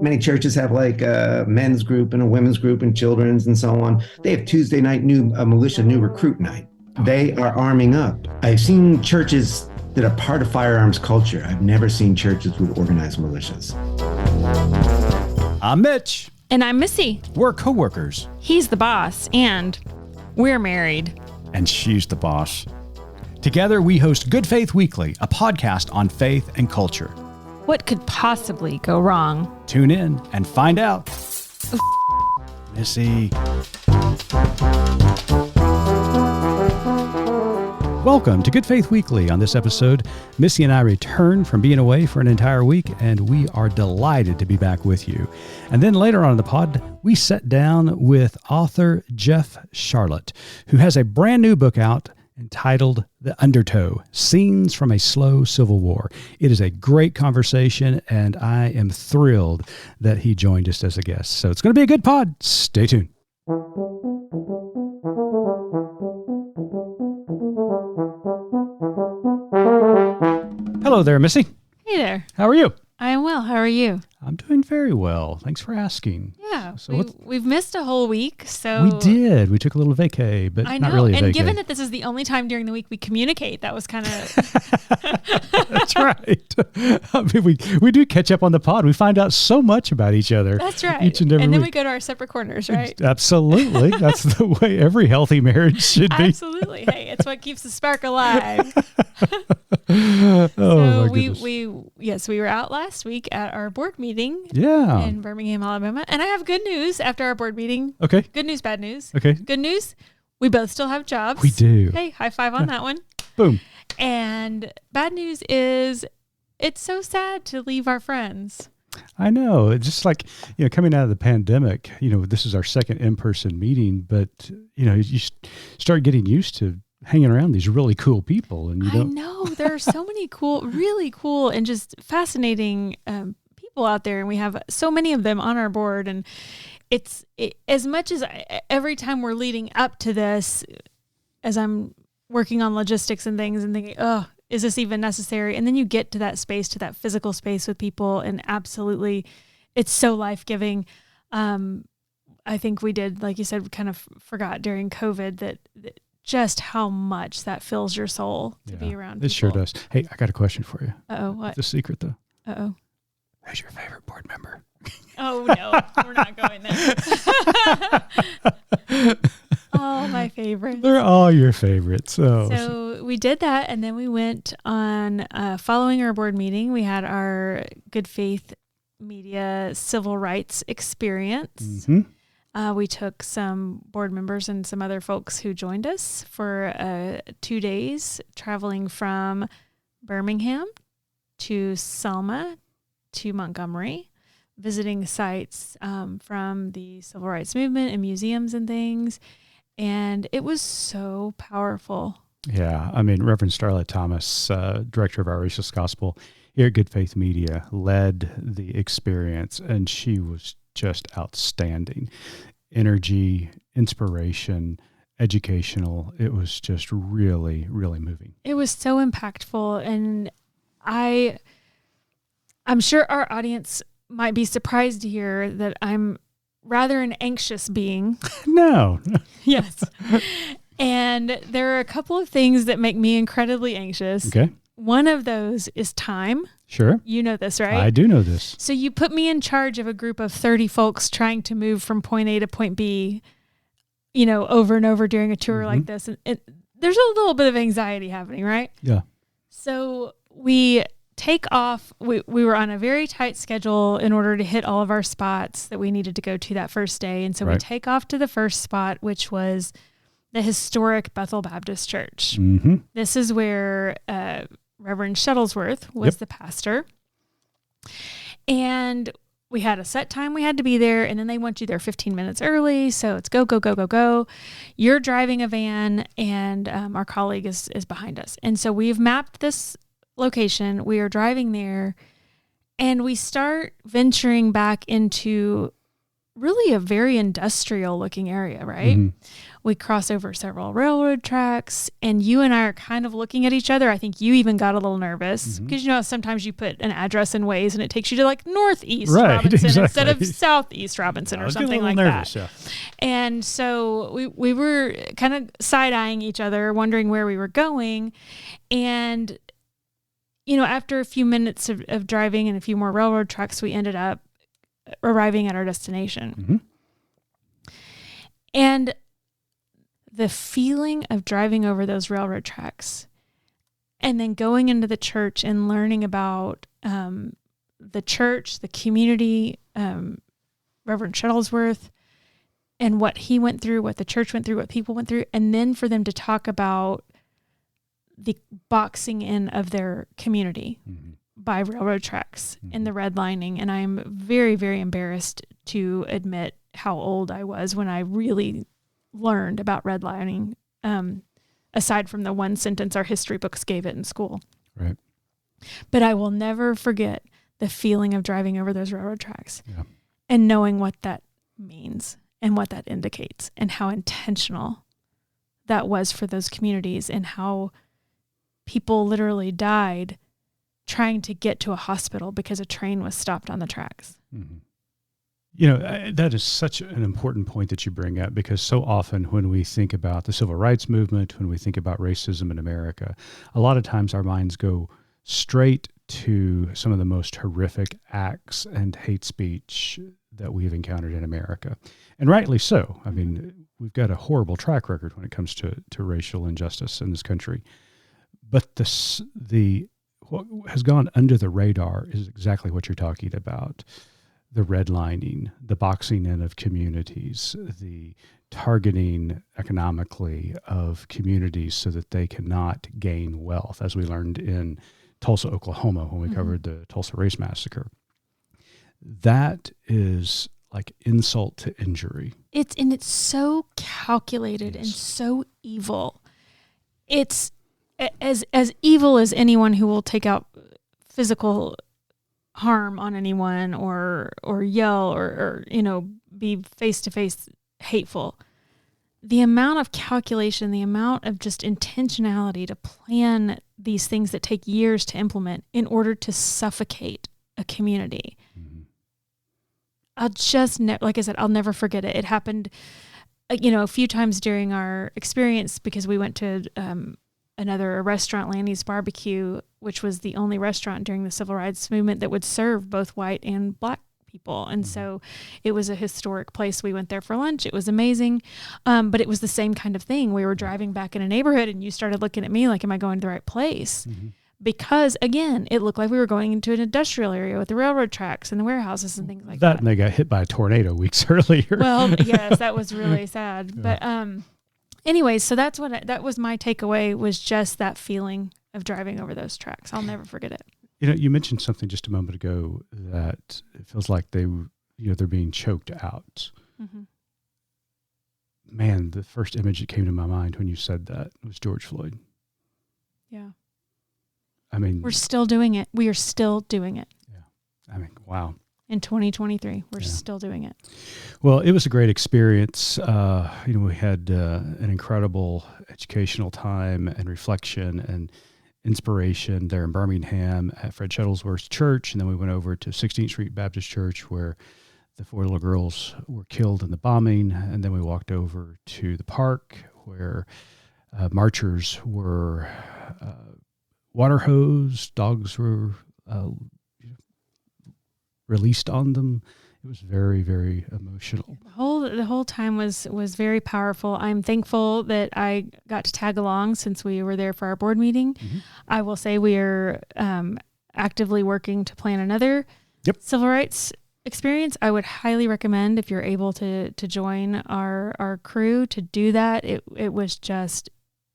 Many churches have like a men's group and a women's group and children's and so on. They have Tuesday night militia new recruit night. They are arming up. I've seen churches that are part of firearms culture. I've never seen churches with organized militias. I'm Mitch. And I'm Missy. We're co-workers. He's the boss, and we're married. And she's the boss. Together, we host Good Faith Weekly, a podcast on faith and culture. What could possibly go wrong? Tune in and find out. Missy. Welcome to Good Faith Weekly. On this episode, Missy and I return from being away for an entire week, and we are delighted to be back with you. And then later on in the pod, we sat down with author Jeff Sharlet, who has a brand new book out entitled The Undertow, Scenes from a Slow Civil War. It is a great conversation, and I am thrilled that he joined us as a guest. So it's going to be a good pod. Stay tuned. Hello there, Missy. Hey there. How are you? I am well. How are you? I'm doing very well. Thanks for asking. Yeah. So we've missed a whole week, so... We did. We took a little vacay, but I know. Not really a and vacay. Given that this is the only time during the week we communicate, that was kind of... That's right. I mean, we do catch up on the pod. We find out so much about each other. That's right. Each and every then week. We go to our separate corners, right? Absolutely. That's the way every healthy marriage should be. Absolutely. Hey, it's what keeps the spark alive. Oh, so my goodness. we were out last week at our board meeting Yeah. in Birmingham, Alabama. And I have good news after our board meeting. Okay. Good news, bad news. Okay. Good news, we both still have jobs. We do. Hey, high five on that one. Boom. And bad news is it's so sad to leave our friends. I know. It's just like, coming out of the pandemic, this is our second in-person meeting, but, you start getting used to hanging around these really cool people. And I know. There are so many really cool and just fascinating people out there. And we have so many of them on our board. And as much as every time we're leading up to this, as I'm working on logistics and things and thinking, oh, is this even necessary? And then you get to that space, to that physical space with people, and absolutely, it's so life-giving. I think we did, like you said, we kind of forgot during COVID that just how much that fills your soul to be around people. It sure does. Hey, I got a question for you. Uh-oh, what? It's a secret, though. Uh-oh. Who's your favorite board member? Oh, no, we're not going there. All my favorites. They're all your favorites. So we did that, and then we went on, following our board meeting, we had our Good Faith Media Civil Rights Experience. Mm-hmm. We took some board members and some other folks who joined us for 2 days, traveling from Birmingham to Selma to Montgomery, visiting sites from the civil rights movement and museums and things. And it was so powerful. Yeah. I mean, Reverend Starlet Thomas, director of Our Gracious Gospel here at Good Faith Media, led the experience, and she was just outstanding. Energy, inspiration, educational. It was just really, really moving. It was so impactful. And I'm sure our audience might be surprised to hear that I'm rather an anxious being. No. Yes. And there are a couple of things that make me incredibly anxious. Okay. One of those is time. Sure. You know this, right? I do know this. So you put me in charge of a group of 30 folks trying to move from point A to point B, over and over during a tour like this. And there's a little bit of anxiety happening, right? Yeah. So we take off. We were on a very tight schedule in order to hit all of our spots that we needed to go to that first day. And so we take off to the first spot, which was the historic Bethel Baptist Church. Mm-hmm. This is where Reverend Shuttlesworth was the pastor. And we had a set time we had to be there, and then they want you there 15 minutes early. So it's go, go, go, go, go. You're driving a van, and our colleague is behind us. And so we've mapped this location. We are driving there, and we start venturing back into really a very industrial looking area, right? Mhm. We cross over several railroad tracks, and you and I are kind of looking at each other. I think you even got a little nervous because you know sometimes you put an address in Waze and it takes you to like Northeast Robinson instead of Southeast Robinson or something like that. Yeah. And so we were kind of side-eyeing each other, wondering where we were going. And, you know, after a few minutes of driving and a few more railroad tracks, we ended up arriving at our destination. And the feeling of driving over those railroad tracks and then going into the church and learning about the church, the community, Reverend Shuttlesworth, and what he went through, what the church went through, what people went through, and then for them to talk about the boxing in of their community by railroad tracks and the redlining. And I'm very, very embarrassed to admit how old I was when I really learned about redlining, aside from the one sentence our history books gave it in school. Right. But I will never forget the feeling of driving over those railroad tracks and knowing what that means and what that indicates and how intentional that was for those communities and how people literally died trying to get to a hospital because a train was stopped on the tracks. You know, that is such an important point that you bring up, because so often when we think about the civil rights movement, when we think about racism in America, a lot of times our minds go straight to some of the most horrific acts and hate speech that we have encountered in America. And rightly so. I mean, we've got a horrible track record when it comes to racial injustice in this country. But what has gone under the radar is exactly what you're talking about. The redlining, the boxing in of communities, the targeting economically of communities so that they cannot gain wealth, as we learned in Tulsa, Oklahoma, when we covered the Tulsa Race Massacre. That is like insult to injury. It's so calculated and so evil. It's as evil as anyone who will take out physical harm on anyone or yell or you know, be face-to-face hateful. The amount of calculation, the amount of just intentionality to plan these things that take years to implement in order to suffocate a community. I'll just, like I said, I'll never forget it. It happened, you know, a few times during our experience because we went to a restaurant, Lanny's Barbecue, which was the only restaurant during the civil rights movement that would serve both white and black people. And so it was a historic place. We went there for lunch. It was amazing. But it was the same kind of thing. We were driving back in a neighborhood and you started looking at me like, am I going to the right place? Because again, it looked like we were going into an industrial area with the railroad tracks and the warehouses and things like that. And they got hit by a tornado weeks earlier. Well, yes, that was really sad. But anyways, so that was my takeaway, was just that feeling of driving over those tracks. I'll never forget it. You know, you mentioned something just a moment ago that it feels like they're being choked out. Man, the first image that came to my mind when you said that was George Floyd. Yeah. I mean, we're still doing it. We are still doing it. Yeah. I mean, wow. In 2023, we're still doing it. Well, it was a great experience. We had an incredible educational time and reflection and inspiration there in Birmingham at Fred Shuttlesworth's church. And then we went over to 16th Street Baptist Church where the 4 little girls were killed in the bombing. And then we walked over to the park where marchers were water hosed, dogs were released on them. It was very, very emotional. The whole time was very powerful. I'm thankful that I got to tag along since we were there for our board meeting. I will say we are actively working to plan another civil rights experience. I would highly recommend, if you're able to join our crew, to do that. It was just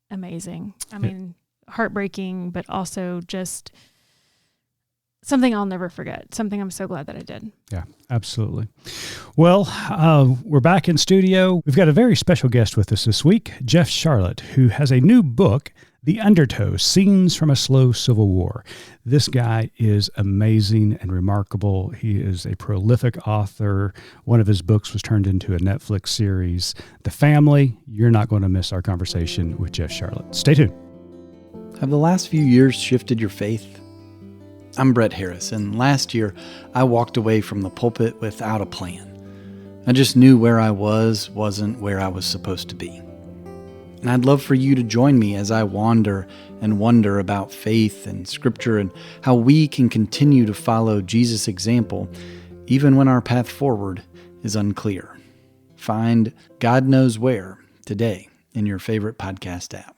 amazing. I mean, heartbreaking, but also just something I'll never forget. Something I'm so glad that I did. Yeah, absolutely. Well, we're back in studio. We've got a very special guest with us this week, Jeff Sharlet, who has a new book The Undertow, Scenes from a Slow Civil War. This guy is amazing and remarkable. He is a prolific author. One of his books was turned into a Netflix series. The Family, you're not going to miss our conversation with Jeff Sharlet. Stay tuned. Have the last few years shifted your faith? I'm Brett Harris, and last year I walked away from the pulpit without a plan. I just knew where I wasn't where I was supposed to be. And I'd love for you to join me as I wander and wonder about faith and Scripture and how we can continue to follow Jesus' example even when our path forward is unclear. Find God Knows Where today in your favorite podcast app.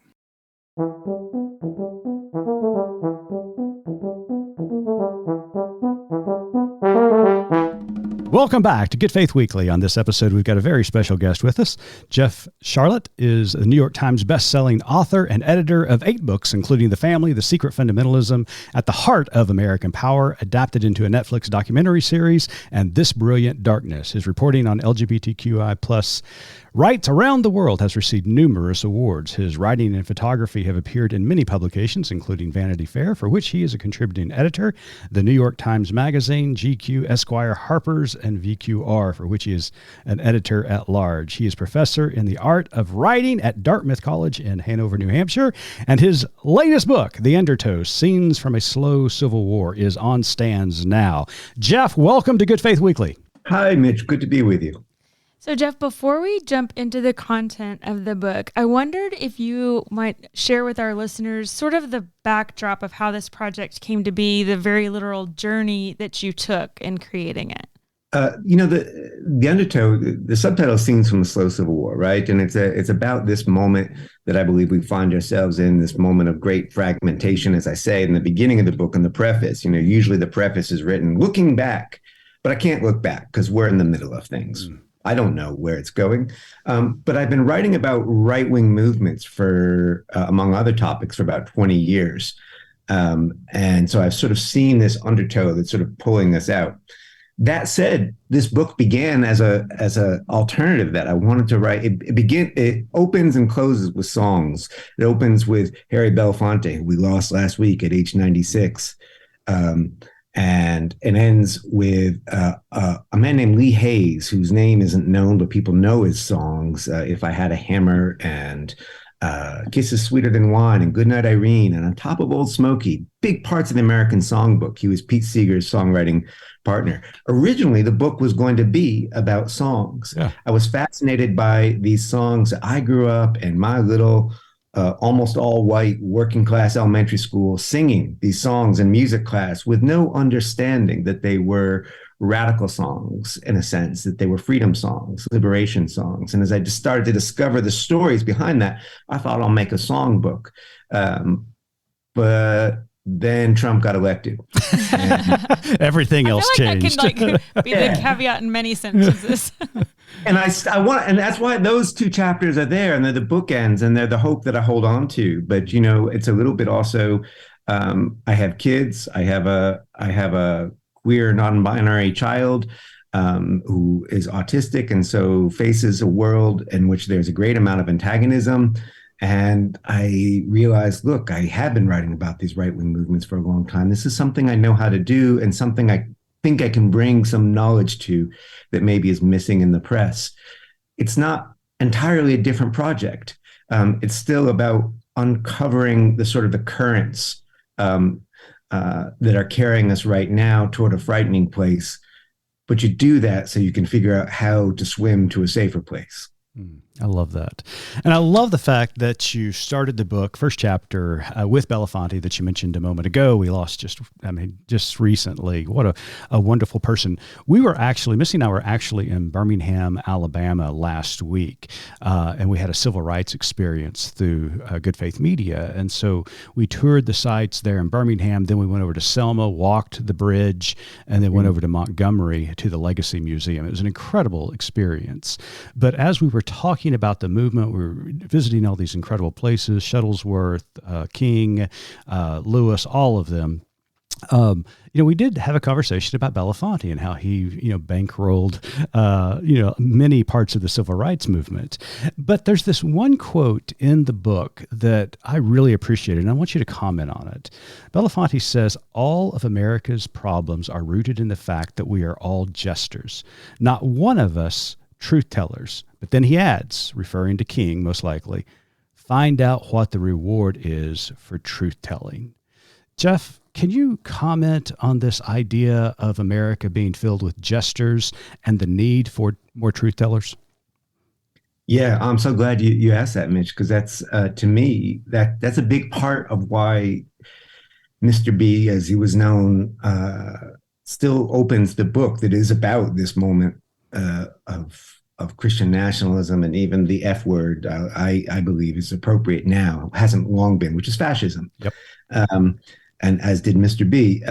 Welcome back to Good Faith Weekly. On this episode, we've got a very special guest with us. Jeff Sharlet is a New York Times best-selling author and editor of 8 books, including The Family, The Secret Fundamentalism, At the Heart of American Power, adapted into a Netflix documentary series, and This Brilliant Darkness. His reporting on LGBTQI+ rights around the world has received numerous awards. His writing and photography have appeared in many publications, including Vanity Fair, for which he is a contributing editor, the New York Times Magazine, GQ, Esquire, Harper's, and VQR, for which he is an editor at large. He is professor in the art of writing at Dartmouth College in Hanover, New Hampshire, and his latest book, The Undertow, Scenes from a Slow Civil War, is on stands now. Jeff, welcome to Good Faith Weekly. Hi, Mitch. Good to be with you. So, Jeff, before we jump into the content of the book, I wondered if you might share with our listeners sort of the backdrop of how this project came to be, the very literal journey that you took in creating it. The Undertow, the subtitle is Scenes from the Slow Civil War, right? And it's about this moment that I believe we find ourselves in, this moment of great fragmentation, as I say in the beginning of the book in the preface. Usually the preface is written looking back, but I can't look back because we're in the middle of things. I don't know where it's going. But I've been writing about right-wing movements for, among other topics, for about 20 years. And so I've sort of seen this undertow that's sort of pulling us out. That said, this book began as a alternative that I wanted to write. It opens and closes with songs. It opens with Harry Belafonte, who we lost last week at age 96. And it ends with a man named Lee Hayes, whose name isn't known, but people know his songs. If I Had a Hammer, and Kisses Sweeter Than Wine, and Goodnight Irene, and On Top of Old Smoky, big parts of the American Songbook. He was Pete Seeger's songwriting partner. Originally, the book was going to be about songs. Yeah. I was fascinated by these songs. I grew up in my little almost all white working class elementary school singing these songs in music class with no understanding that they were radical songs, in a sense, that they were freedom songs, liberation songs. And as I just started to discover the stories behind that, I thought I'll make a songbook. But then Trump got elected. Everything else changed. That can be the caveat in many sentences. And and that's why those 2 chapters are there, and they're the bookends, and they're the hope that I hold on to. But it's a little bit also. I have kids. I have a queer, non-binary child who is autistic, and so faces a world in which there's a great amount of antagonism. And I realized, look, I have been writing about these right-wing movements for a long time. This is something I know how to do, and something I think I can bring some knowledge to that maybe is missing in the press. It's not entirely a different project. It's still about uncovering the sort of the currents that are carrying us right now toward a frightening place. But you do that so you can figure out how to swim to a safer place. I love that. And I love the fact that you started the book, first chapter, with Belafonte that you mentioned a moment ago. We lost just recently. What a wonderful person. Missy and I were actually in Birmingham, Alabama last week, and we had a civil rights experience through Good Faith Media. And so we toured the sites there in Birmingham. Then we went over to Selma, walked the bridge, and then went over to Montgomery to the Legacy Museum. It was an incredible experience. But as we were talking about the movement, we were visiting all these incredible places, Shuttlesworth, King, Lewis, all of them. We did have a conversation about Belafonte and how he, bankrolled, many parts of the civil rights movement. But there's this one quote in the book that I really appreciated, and I want you to comment on it. Belafonte says, "All of America's problems are rooted in the fact that we are all jesters, not one of us truth tellers." But then he adds, referring to King, most likely, "Find out what the reward is for truth telling." Jeff, can you comment on this idea of America being filled with jesters and the need for more truth tellers? Yeah, I'm so glad you asked that, Mitch, because that's to me that's a big part of why Mr. B, as he was known, still opens the book that is about this moment of Christian nationalism, and even the F word. I believe is appropriate now, hasn't long been, which is fascism. Yep. And as did Mr. B.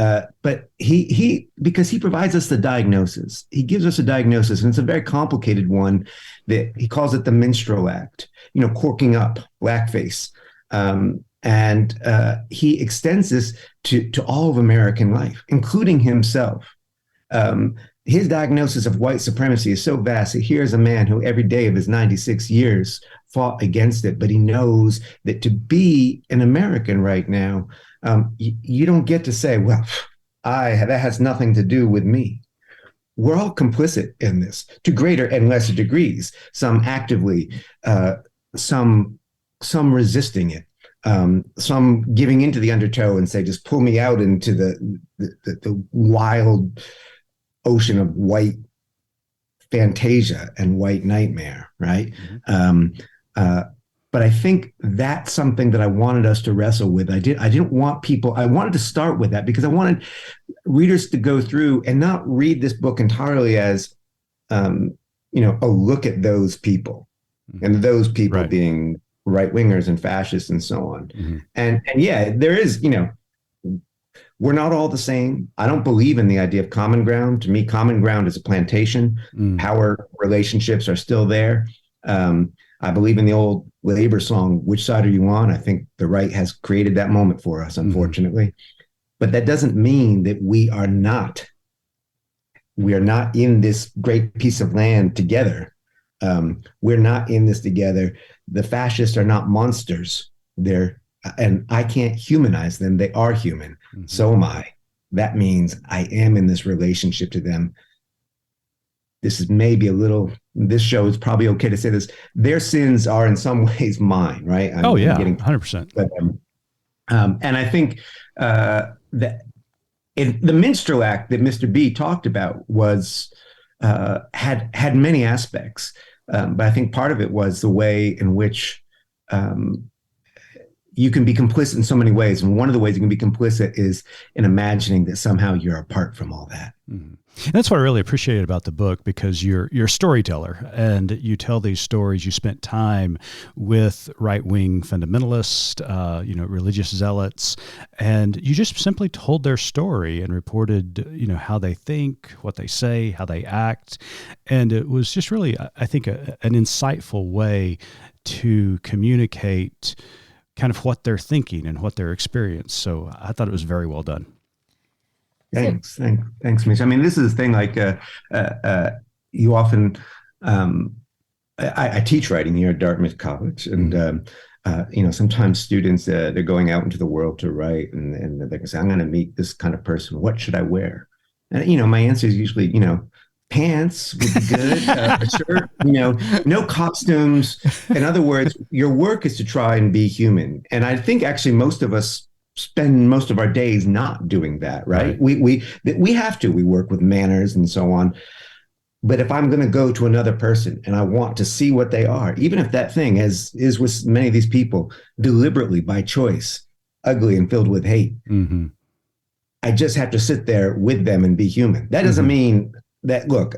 But he because he provides us the diagnosis. He gives us a diagnosis, and it's a very complicated one that he calls it the minstrel act, corking up, blackface. And he extends this to all of American life, including himself. His diagnosis of white supremacy is so vast that here's a man who every day of his 96 years fought against it, but he knows that to be an American right now, you don't get to say, well, that has nothing to do with me. We're all complicit in this to greater and lesser degrees, some actively, some resisting it, some giving into the undertow and say, just pull me out into the wild ocean of white fantasia and white nightmare, right? Mm-hmm. But I think that's something that I wanted us to wrestle with. I didn't want people, I wanted to start with that because I wanted readers to go through and not read this book entirely as, a look at those people, mm-hmm. and those people right. being right-wingers and fascists and so on. Mm-hmm. And yeah, there is, we're not all the same. I don't believe in the idea of common ground. To me, common ground is a plantation. Mm. Power relationships are still there. I believe in the old labor song, "Which side are you on?" I think the right has created that moment for us, unfortunately. Mm-hmm. But that doesn't mean that we are not in this great piece of land together. We're not in this together. The fascists are not monsters. And I can't humanize them. They are human. Mm-hmm. So am I. That means I am in this relationship to them. This is maybe this show is probably okay to say this. Their sins are in some ways mine, right? I'm 100%. But, and I think that the minstrel act that Mr. B talked about was had many aspects. But I think part of it was the way in which you can be complicit in so many ways. And one of the ways you can be complicit is in imagining that somehow you're apart from all that. Mm-hmm. And that's what I really appreciated about the book, because you're a storyteller and you tell these stories. You spent time with right-wing fundamentalists, religious zealots, and you just simply told their story and reported, how they think, what they say, how they act. And it was just really, I think, an insightful way to communicate kind of what they're thinking and what their experience. So I thought it was very well done. Thanks, Mitch. I mean, this is the thing. Like, you often, I teach writing here at Dartmouth College, and sometimes students they're going out into the world to write, and they're going to say, "I'm going to meet this kind of person. What should I wear?" And my answer is usually, pants would be good, a shirt, no costumes. In other words, your work is to try and be human. And I think actually most of us spend most of our days not doing that, right? We have to. We work with manners and so on. But if I'm going to go to another person and I want to see what they are, even if that thing is with many of these people, deliberately by choice, ugly and filled with hate, mm-hmm. I just have to sit there with them and be human. That doesn't mean that, look,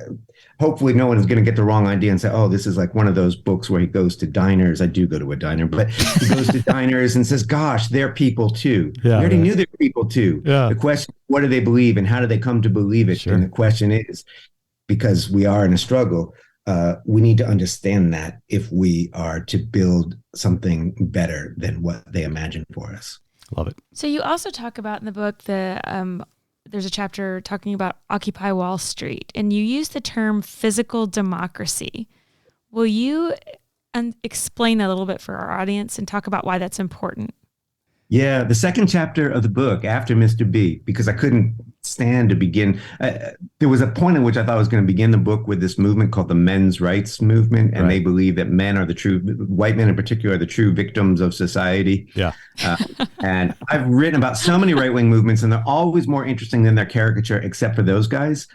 hopefully no one is going to get the wrong idea and say, oh, this is like one of those books where he goes to diners. I do go to a diner, but he goes to diners and says, gosh, they're people too. Yeah, we already knew they're people too. Yeah. The question, what do they believe and how do they come to believe it? Sure. And the question is, because we are in a struggle, we need to understand that if we are to build something better than what they imagine for us. Love it. So you also talk about in the book there's a chapter talking about Occupy Wall Street, and you use the term physical democracy. Will you explain that a little bit for our audience and talk about why that's important? Yeah, the second chapter of the book, after Mr. B, because I couldn't stand to begin. There was a point at which I thought I was going to begin the book with this movement called the men's rights movement, and they believe that men are the true, white men in particular, are the true victims of society. Yeah. And I've written about so many right-wing movements, and they're always more interesting than their caricature, except for those guys.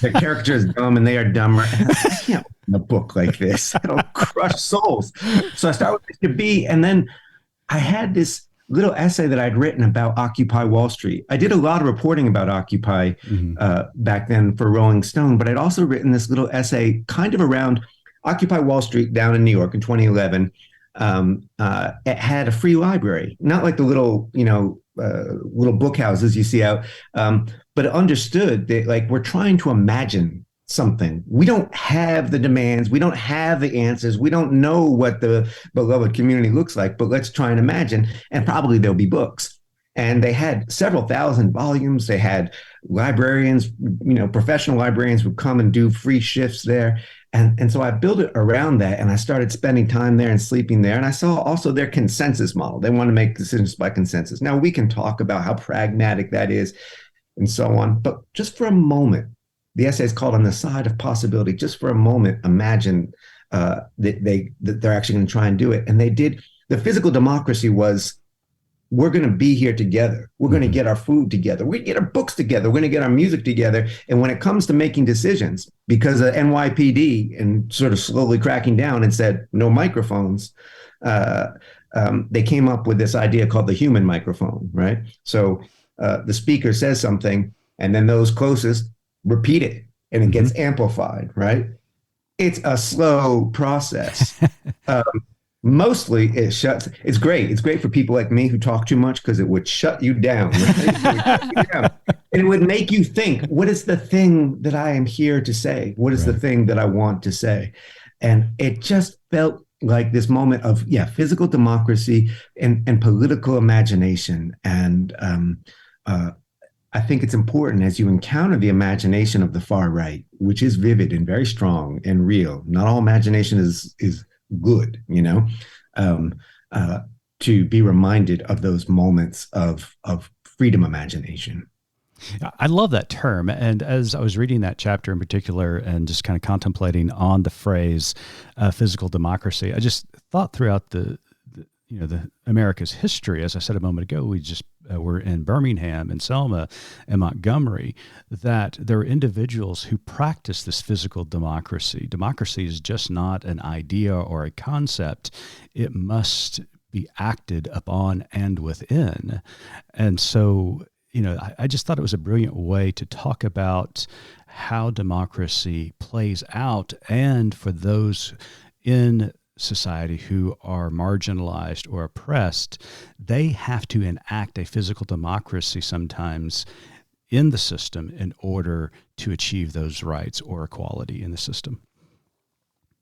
Their caricature is dumb, and they are dumber. And I can't write a book like this. It'll crush souls. So I start with Mr. B, and then I had this little essay that I'd written about Occupy Wall Street. I did a lot of reporting about Occupy back then for Rolling Stone, but I'd also written this little essay kind of around Occupy Wall Street down in New York in 2011. It had a free library, not like the little, little book houses you see out, but it understood that, like, we're trying to imagine something. We don't have the demands. We don't have the answers. We don't know what the beloved community looks like, but let's try and imagine. And probably there'll be books. And they had several thousand volumes. They had librarians, professional librarians would come and do free shifts there. And so I built it around that, and I started spending time there and sleeping there. And I saw also their consensus model. They want to make decisions by consensus. Now, we can talk about how pragmatic that is and so on, but just for a moment, the essay is called On the Side of Possibility. Just for a moment, imagine that they're actually going to try and do it. And they did. The physical democracy was, we're going to be here together. We're going to get our food together. We're going to get our books together. We're going to get our music together. And when it comes to making decisions, because of NYPD and sort of slowly cracking down and said, no microphones, they came up with this idea called the human microphone, right? So the speaker says something, and then those closest repeat it, and it gets amplified, right? It's a slow process. Mostly it shuts. It's great. It's great for people like me who talk too much, because it would shut you down. Right? And it would make you think, what is the thing that I am here to say? What is the thing that I want to say? And it just felt like this moment of, physical democracy and political imagination. And I think it's important, as you encounter the imagination of the far right, which is vivid and very strong and real. Not all imagination is good, to be reminded of those moments of freedom imagination. I love that term. And as I was reading that chapter in particular and just kind of contemplating on the phrase physical democracy, I just thought throughout the America's history, as I said a moment ago, we just were in Birmingham and Selma and Montgomery, that there are individuals who practice this physical democracy. Democracy is just not an idea or a concept. It must be acted upon and within. And so, I just thought it was a brilliant way to talk about how democracy plays out, and for those in society who are marginalized or oppressed, they have to enact a physical democracy sometimes in the system in order to achieve those rights or equality in the system.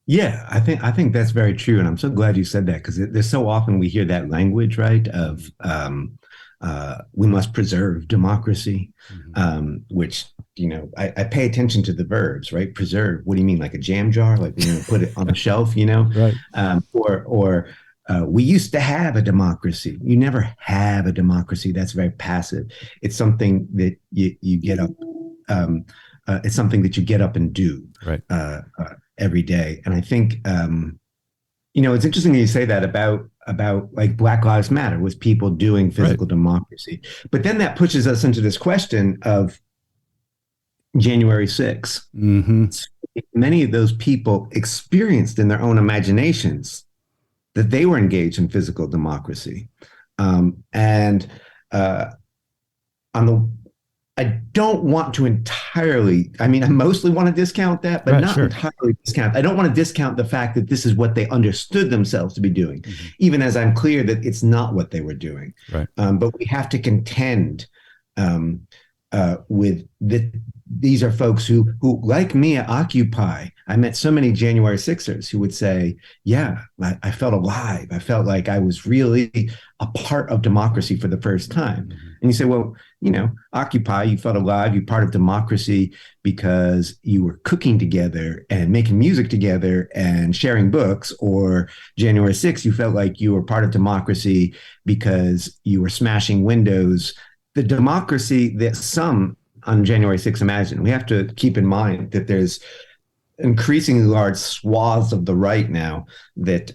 Yeah, I think that's very true. And I'm so glad you said that, because there's so often we hear that language, right, of we must preserve democracy, which, I pay attention to the verbs, right? Preserve. What do you mean? Like a jam jar? Like, put it on a shelf, Right. Or we used to have a democracy. You never have a democracy. That's very passive. It's something that you get up. It's something that you get up and do every day. And I think, it's interesting that you say that about like Black Lives Matter, with people doing physical democracy. But then that pushes us into this question of January 6th. Many of those people experienced in their own imaginations that they were engaged in physical democracy. I don't want to entirely, I mostly want to discount that, but not entirely discount. I don't want to discount the fact that this is what they understood themselves to be doing, even as I'm clear that it's not what they were doing. Right. But we have to contend with these are folks who, like me at Occupy, I met so many January 6ers who would say, yeah, I felt alive. I felt like I was really a part of democracy for the first time. And you say, well, Occupy, you felt alive, you're part of democracy because you were cooking together and making music together and sharing books. Or January 6th, you felt like you were part of democracy because you were smashing windows. The democracy that some on January 6th imagine, we have to keep in mind that there's increasingly large swaths of the right now that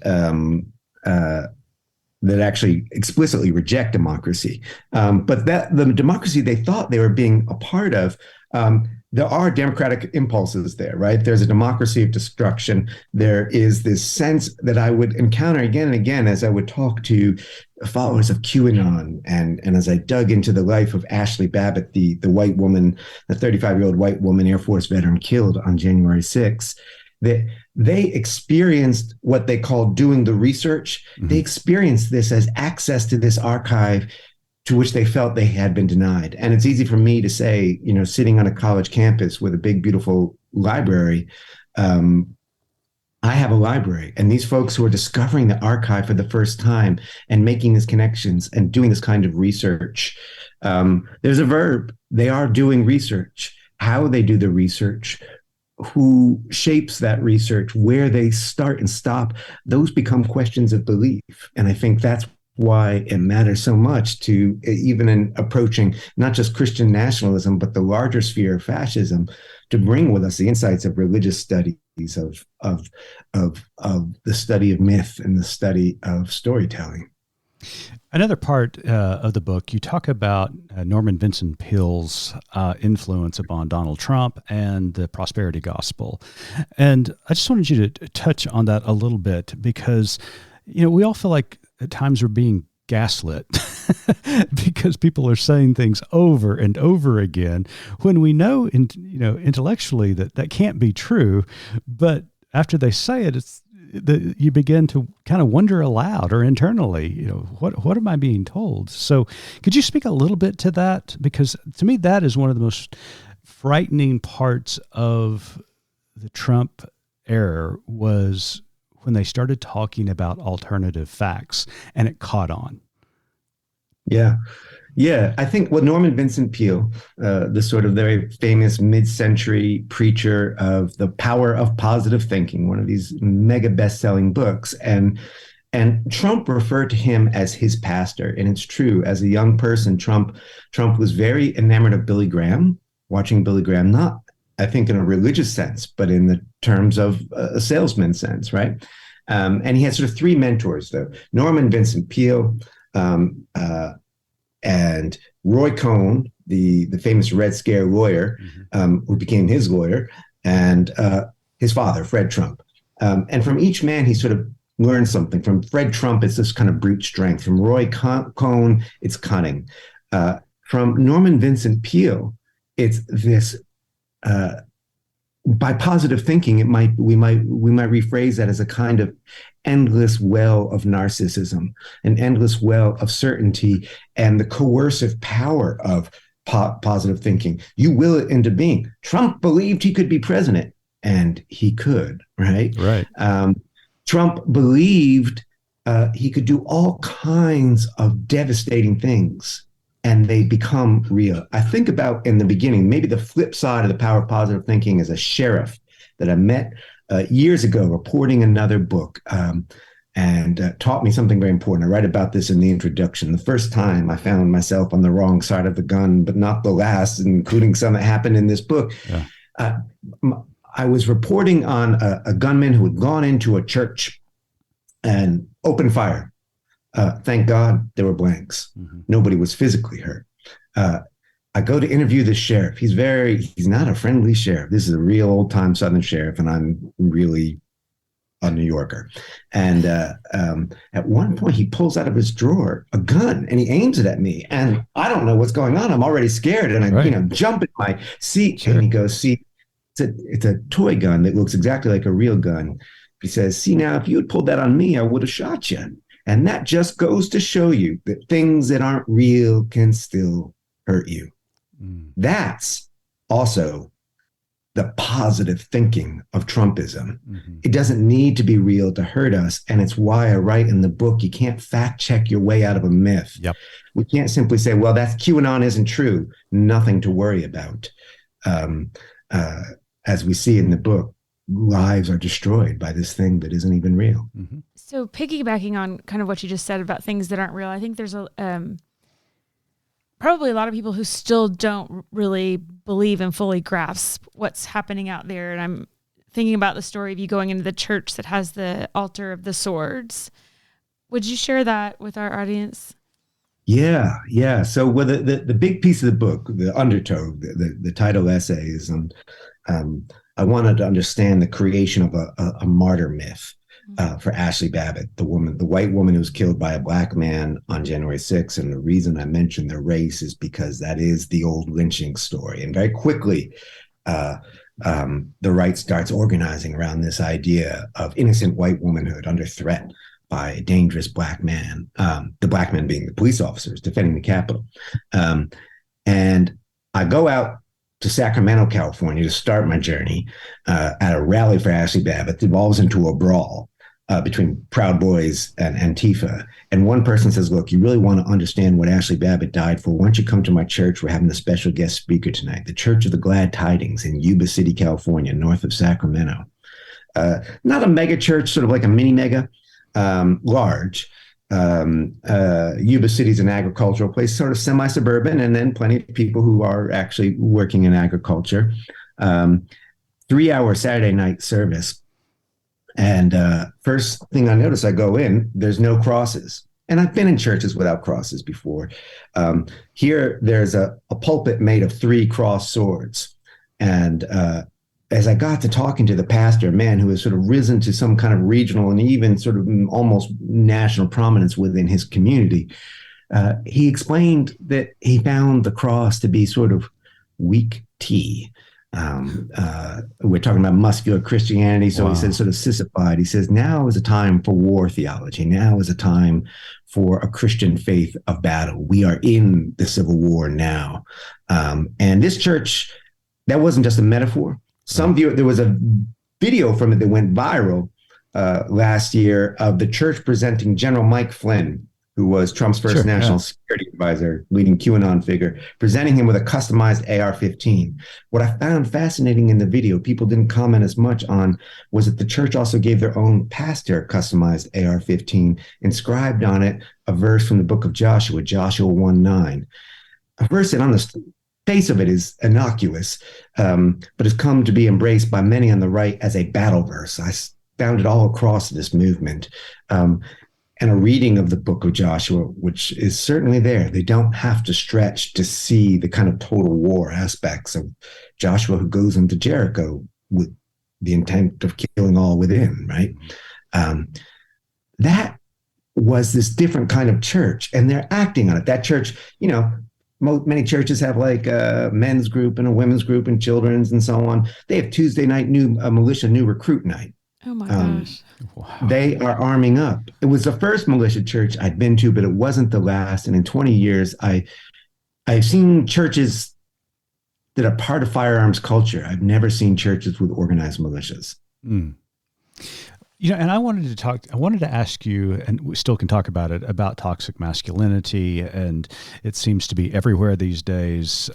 that actually explicitly reject democracy. But that the democracy they thought they were being a part of, there are democratic impulses there, right? There's a democracy of destruction. There is this sense that I would encounter again and again as I would talk to followers of QAnon and as I dug into the life of Ashley Babbitt, the white woman, the 35-year-old white woman Air Force veteran killed on January 6th, that they experienced what they called doing the research. Mm-hmm. They experienced this as access to this archive to which they felt they had been denied. And it's easy for me to say, sitting on a college campus with a big, beautiful library, I have a library. And these folks who are discovering the archive for the first time and making these connections and doing this kind of research, there's a verb. They are doing research. How they do the research, who shapes that research, where they start and stop, those become questions of belief. And I think that's why it matters so much to, even in approaching not just Christian nationalism, but the larger sphere of fascism, to bring with us the insights of religious studies, of the study of myth and the study of storytelling. Another part of the book, you talk about Norman Vincent Peale's influence upon Donald Trump and the prosperity gospel. And I just wanted you to touch on that a little bit because, we all feel like at times we're being gaslit because people are saying things over and over again when we know, intellectually that can't be true. But after they say it, you begin to kind of wonder aloud or internally, what am I being told? So could you speak a little bit to that? Because to me, that is one of the most frightening parts of the Trump era was when they started talking about alternative facts and it caught on. Yeah. Yeah, I think Norman Vincent Peale, the sort of very famous mid-century preacher of the power of positive thinking, one of these mega best-selling books, and Trump referred to him as his pastor. And it's true. As a young person, Trump was very enamored of Billy Graham, watching Billy Graham, not, I think, in a religious sense, but in the terms of a salesman sense, right? And he had sort of three mentors, though. Norman Vincent Peale, and Roy Cohn, the famous Red Scare lawyer, who became his lawyer, and his father, Fred Trump. And from each man, he sort of learned something. From Fred Trump, it's this kind of brute strength. From Roy Cohn, it's cunning. From Norman Vincent Peale, it's this. By positive thinking, we might rephrase that as a kind of endless well of narcissism, an endless well of certainty, and the coercive power of positive thinking. You will it into being. Trump believed he could be president, and he could, right? Right. Trump believed he could do all kinds of devastating things, and they become real. I think about in the beginning, maybe the flip side of the power of positive thinking is a sheriff that I met years ago reporting another book and taught me something very important. I write about this in the introduction. The first time I found myself on the wrong side of the gun, but not the last, including some that happened in this book. Yeah. I was reporting on a gunman who had gone into a church and opened fire. Thank God there were blanks. Mm-hmm. Nobody was physically hurt. I go to interview the sheriff. He's not a friendly sheriff. This is a real old time Southern sheriff, and I'm really a New Yorker. And at one point he pulls out of his drawer a gun and he aims it at me. And I don't know what's going on. I'm already scared. And I jump in my seat. Sure. And he goes, see, it's a toy gun that looks exactly like a real gun. He says, see, now, if you had pulled that on me, I would have shot you. And that just goes to show you that things that aren't real can still hurt you. Mm. That's also the positive thinking of Trumpism. Mm-hmm. It doesn't need to be real to hurt us. And it's why I write in the book, you can't fact check your way out of a myth. Yep. We can't simply say, well, that's QAnon isn't true. Nothing to worry about. As we see in the book, lives are destroyed by this thing that isn't even real. Mm-hmm. So piggybacking on kind of what you just said about things that aren't real, I think there's probably a lot of people who still don't really believe and fully grasp what's happening out there. And I'm thinking about the story of you going into the church that has the altar of the swords. Would you share that with our audience? Yeah. So with the big piece of the book, the Undertow, the title essay is, I wanted to understand the creation of a martyr myth. For Ashley Babbitt, the white woman who was killed by a black man on January 6th. And the reason I mentioned the race is because that is the old lynching story. And very quickly, the right starts organizing around this idea of innocent white womanhood under threat by a dangerous black man, the black men being the police officers defending the Capitol. And I go out to Sacramento, California to start my journey at a rally for Ashley Babbitt. It evolves into a brawl between Proud Boys and Antifa. And one person says, look, you really want to understand what Ashley Babbitt died for? Why don't you come to my church? We're having a special guest speaker tonight, the Church of the Glad Tidings in Yuba City, California, north of Sacramento. Not a mega church, sort of like a mini mega, large. Yuba City is an agricultural place, sort of semi-suburban, and then plenty of people who are actually working in agriculture. 3-hour Saturday night service. And first thing I notice, I go in, there's no crosses. And I've been in churches without crosses before. Here, there's a pulpit made of 3 crossed swords. And as I got to talking to the pastor, a man who has sort of risen to some kind of regional and even sort of almost national prominence within his community, he explained that he found the cross to be sort of weak tea. We're talking about muscular Christianity. So He said sort of sissified. He says, now is a time for war theology. Now is a time for a Christian faith of battle. We are in the Civil War now. And this church, that wasn't just a metaphor. There was a video from it that went viral last year of the church presenting General Mike Flynn, who was Trump's first national security advisor, leading QAnon figure, presenting him with a customized AR-15. What I found fascinating in the video, people didn't comment as much on, was that the church also gave their own pastor a customized AR-15, inscribed on it a verse from the book of Joshua, Joshua 1:9. A verse that on the face of it is innocuous, but has come to be embraced by many on the right as a battle verse. I found it all across this movement. And a reading of the book of Joshua, which is certainly there. They don't have to stretch to see the kind of total war aspects of Joshua, who goes into Jericho with the intent of killing all within, right? That was this different kind of church, and they're acting on it. That church, many churches have like a men's group and a women's group and children's and so on. They have Tuesday night militia new recruit night. Oh my gosh. Wow. They are arming up. It was the first militia church I'd been to, but it wasn't the last. And in 20 years, I've seen churches that are part of firearms culture. I've never seen churches with organized militias. Mm. And I wanted to ask you, and we still can talk about it, about toxic masculinity. And it seems to be everywhere these days,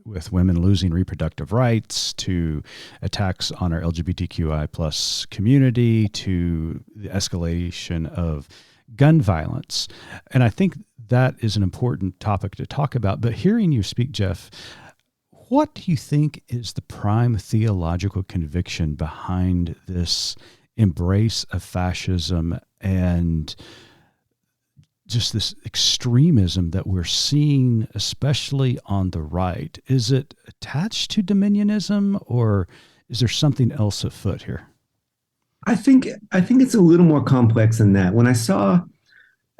with women losing reproductive rights, to attacks on our LGBTQI plus community, to the escalation of gun violence. And I think that is an important topic to talk about. But hearing you speak, Jeff, what do you think is the prime theological conviction behind this embrace of fascism and just this extremism that we're seeing, especially on the right? Is it attached to dominionism, or is there something else afoot here? I think it's a little more complex than that.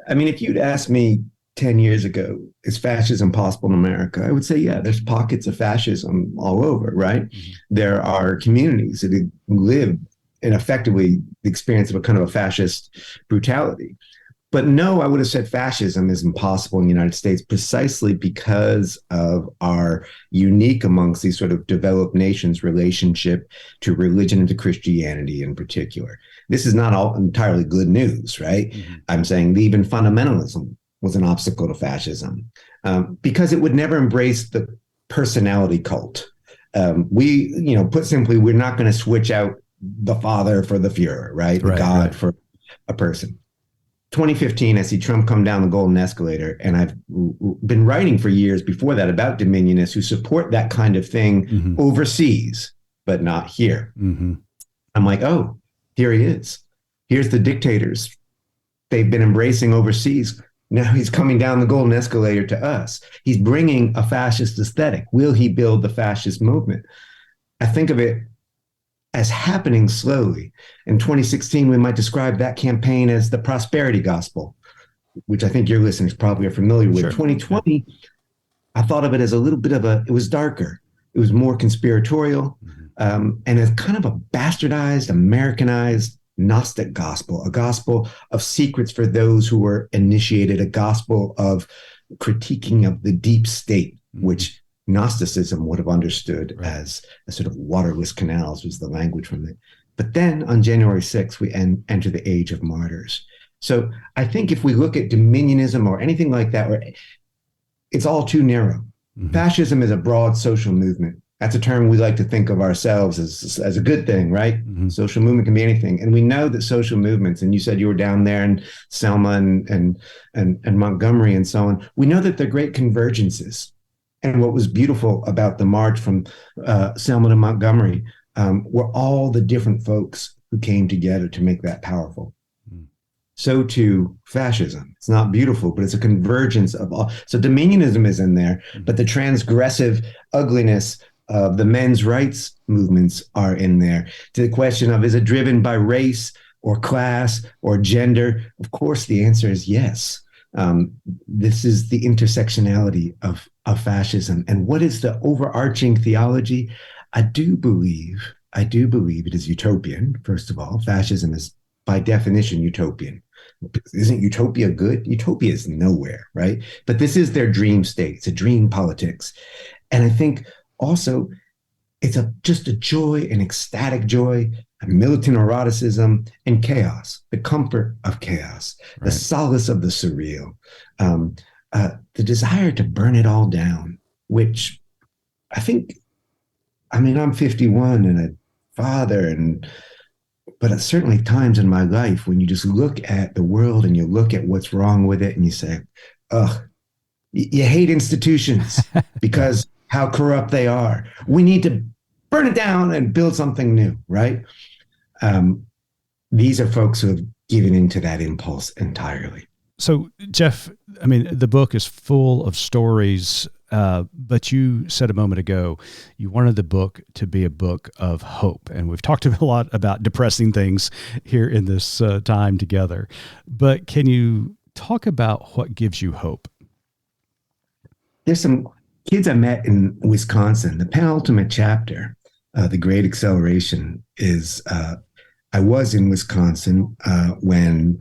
If you'd asked me 10 years ago, is fascism possible in America? I would say, yeah, there's pockets of fascism all over, right? Mm-hmm. There are communities that live in effectively the experience of a kind of a fascist brutality. But no, I would have said fascism is impossible in the United States precisely because of our unique amongst these sort of developed nations relationship to religion and to Christianity in particular. This is not all entirely good news, right? Mm-hmm. I'm saying even fundamentalism was an obstacle to fascism because it would never embrace the personality cult. Put simply, we're not going to switch out the father for the Fuhrer, right? The God for a person. 2015, I see Trump come down the golden escalator, and I've been writing for years before that about dominionists who support that kind of thing overseas, but not here. I'm like, oh, here he is. Here's the dictators they've been embracing overseas. Now he's coming down the golden escalator to us. He's bringing a fascist aesthetic. Will he build the fascist movement? I think of it as happening slowly. In 2016, we might describe that campaign as the prosperity gospel, which I think your listeners probably are familiar with. Sure. 2020, I thought of it as a little bit of it was darker. It was more conspiratorial and it's kind of a bastardized, Americanized Gnostic gospel, a gospel of secrets for those who were initiated, a gospel of critiquing of the deep state, which Gnosticism would have understood as a sort of waterless canals was the language from it. But then on January 6th, we enter the age of martyrs. So I think if we look at dominionism or anything like that, it's all too narrow. Fascism is a broad social movement. That's a term we like to think of ourselves as a good thing, right? Social movement can be anything. And we know that social movements, and you said you were down there in Selma and Montgomery and so on, we know that they're great convergences. And what was beautiful about the march from Selma to Montgomery were all the different folks who came together to make that powerful. So too, fascism. It's not beautiful, but it's a convergence of all. So dominionism is in there, but the transgressive ugliness of the men's rights movements are in there. To the question of, is it driven by race or class or gender? Of course, the answer is yes. This is the intersectionality of fascism. And what is the overarching theology? I do believe it is utopian, first of all. Fascism is, by definition, utopian. Isn't utopia good? Utopia is nowhere, right? But this is their dream state. It's a dream politics. And I think also it's just a joy, an ecstatic joy, a militant eroticism, and chaos, the comfort of chaos, the solace of the surreal, the desire to burn it all down, which I'm 51 and a father, but at certainly times in my life when you just look at the world and you look at what's wrong with it and you say, ugh, you hate institutions because how corrupt they are. We need to burn it down and build something new, right? These are folks who have given into that impulse entirely. So, Jeff, the book is full of stories, but you said a moment ago you wanted the book to be a book of hope. And we've talked a lot about depressing things here in this time together. But can you talk about what gives you hope? There's some kids I met in Wisconsin. The penultimate chapter, The Great Acceleration, is I was in Wisconsin when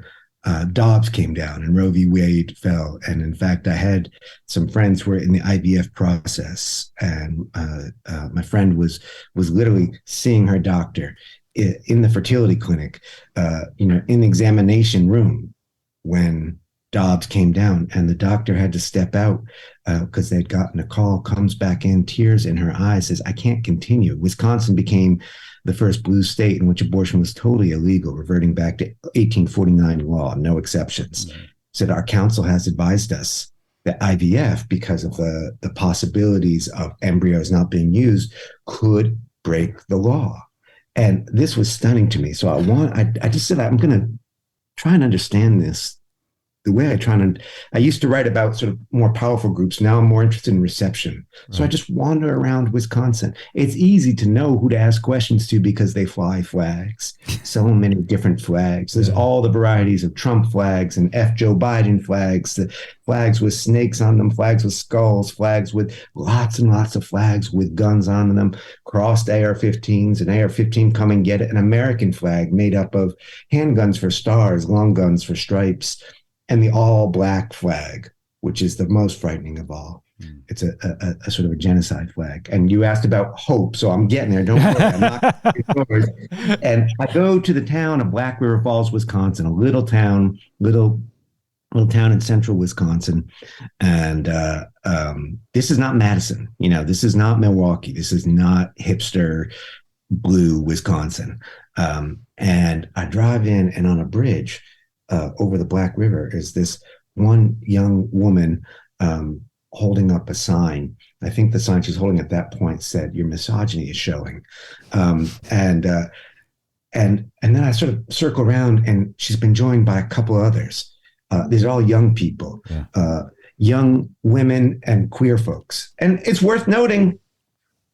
Dobbs came down and Roe v. Wade fell. And in fact, I had some friends who were in the IVF process. And my friend was literally seeing her doctor in the fertility clinic, in the examination room when Dobbs came down, and the doctor had to step out because they'd gotten a call, comes back in, tears in her eyes, says, I can't continue. Wisconsin became the first blue state in which abortion was totally illegal, reverting back to 1849 law, no exceptions. Said our council has advised us that IVF, because of the possibilities of embryos not being used, could break the law. And this was stunning to me. So I just said, I'm going to try and understand this the way I used to write about sort of more powerful groups. Now I'm more interested in reception. So I just wander around Wisconsin. It's easy to know who to ask questions to because they fly flags, so many different flags. There's all the varieties of Trump flags and F. Joe Biden flags, the flags with snakes on them, flags with skulls, flags with lots and lots of flags with guns on them, crossed AR-15s, an AR-15 come and get it, an American flag made up of handguns for stars, long guns for stripes, and the all black flag, which is the most frightening of all. It's a sort of a genocide flag. And you asked about hope, so I'm getting there. Don't worry, I'm not. And I go to the town of Black River Falls, Wisconsin, a little town in central Wisconsin. And this is not Madison. This is not Milwaukee. This is not hipster blue Wisconsin. And I drive in, and on a bridge over the Black River is this one young woman holding up a sign. I think the sign she's holding at that point said, "Your misogyny is showing." And then I sort of circle around, and she's been joined by a couple of others. These are all young people, young women and queer folks. And it's worth noting,